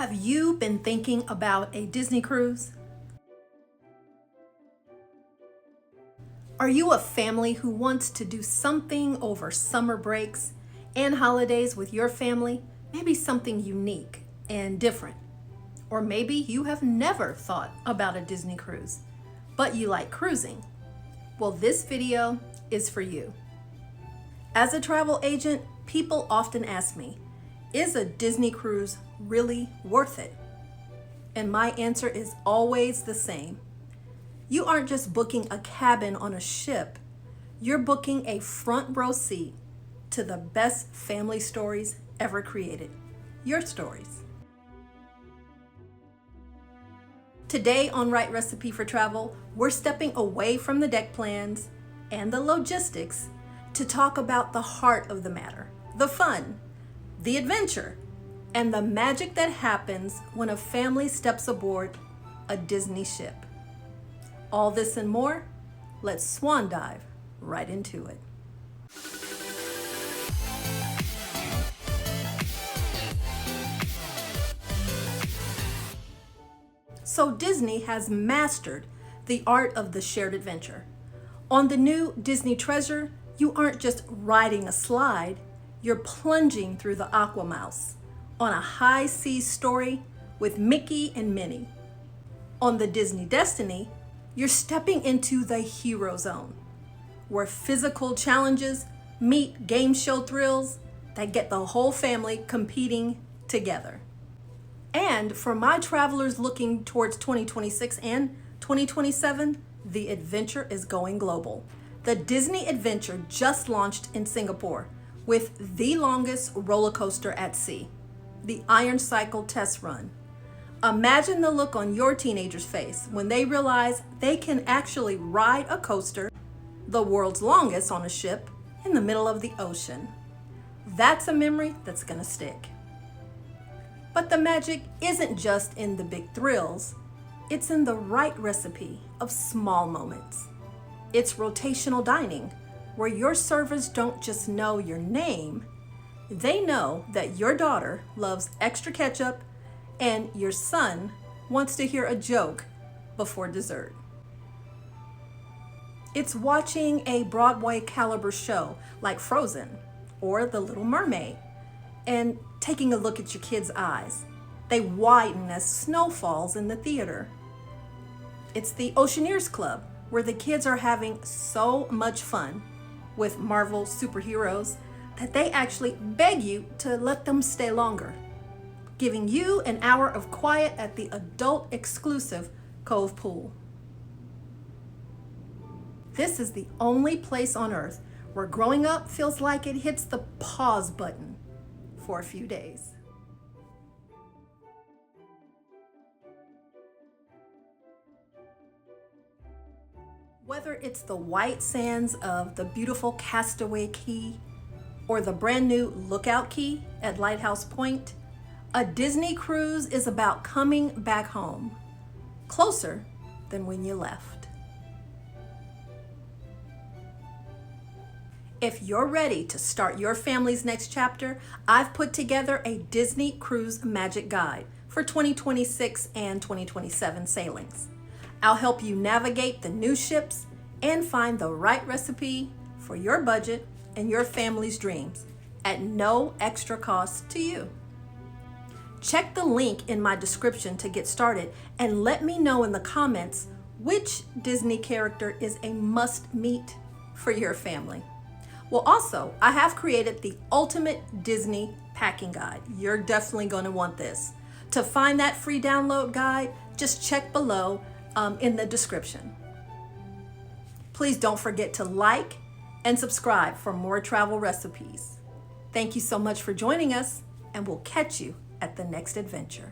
Have you been thinking about a Disney cruise? Are you a family who wants to do something over summer breaks and holidays with your family? Maybe something unique and different. Or maybe you have never thought about a Disney cruise, but you like cruising. Well, this video is for you. As a travel agent, people often ask me, is a Disney cruise really worth it? And my answer is always the same. You aren't just booking a cabin on a ship, you're booking a front row seat to the best family stories ever created. Your stories. Today on Right Recipe for Travel, we're stepping away from the deck plans and the logistics to talk about the heart of the matter, the fun, the adventure, and the magic that happens when a family steps aboard a Disney ship. All this and more, let's swan dive right into it. So Disney has mastered the art of the shared adventure. On the new Disney Treasure, you aren't just riding a slide, you're plunging through the AquaMouse on a high seas story with Mickey and Minnie. On the Disney Destiny, you're stepping into the hero zone, where physical challenges meet game show thrills that get the whole family competing together. And for my travelers looking towards 2026 and 2027, the adventure is going global. The Disney Adventure just launched in Singapore with the longest roller coaster at sea, the Iron Cycle Test Run. Imagine the look on your teenager's face when they realize they can actually ride a coaster, the world's longest on a ship, in the middle of the ocean. That's a memory that's gonna stick. But the magic isn't just in the big thrills, it's in the right recipe of small moments. It's rotational dining, where your servers don't just know your name, they know that your daughter loves extra ketchup and your son wants to hear a joke before dessert. It's watching a Broadway caliber show like Frozen or The Little Mermaid and taking a look at your kids' eyes. They widen as snow falls in the theater. It's the Oceaneer Club, where the kids are having so much fun with Marvel superheroes that they actually beg you to let them stay longer, giving you an hour of quiet at the adult exclusive Cove Pool. This is the only place on earth where growing up feels like it hits the pause button for a few days. Whether it's the white sands of the beautiful Castaway Cay or the brand new Lookout Cay at Lighthouse Point, a Disney cruise is about coming back home, closer than when you left. If you're ready to start your family's next chapter, I've put together a Disney Cruise Magic Guide for 2026 and 2027 sailings. I'll help you navigate the new ships and find the right recipe for your budget and your family's dreams at no extra cost to you. Check the link in my description to get started and let me know in the comments which Disney character is a must-meet for your family. Well, also, I have created the ultimate Disney packing guide. You're definitely going to want this. To find that free download guide, just check below in the description. Please don't forget to like and subscribe for more travel recipes. Thank you so much for joining us, and we'll catch you at the next adventure.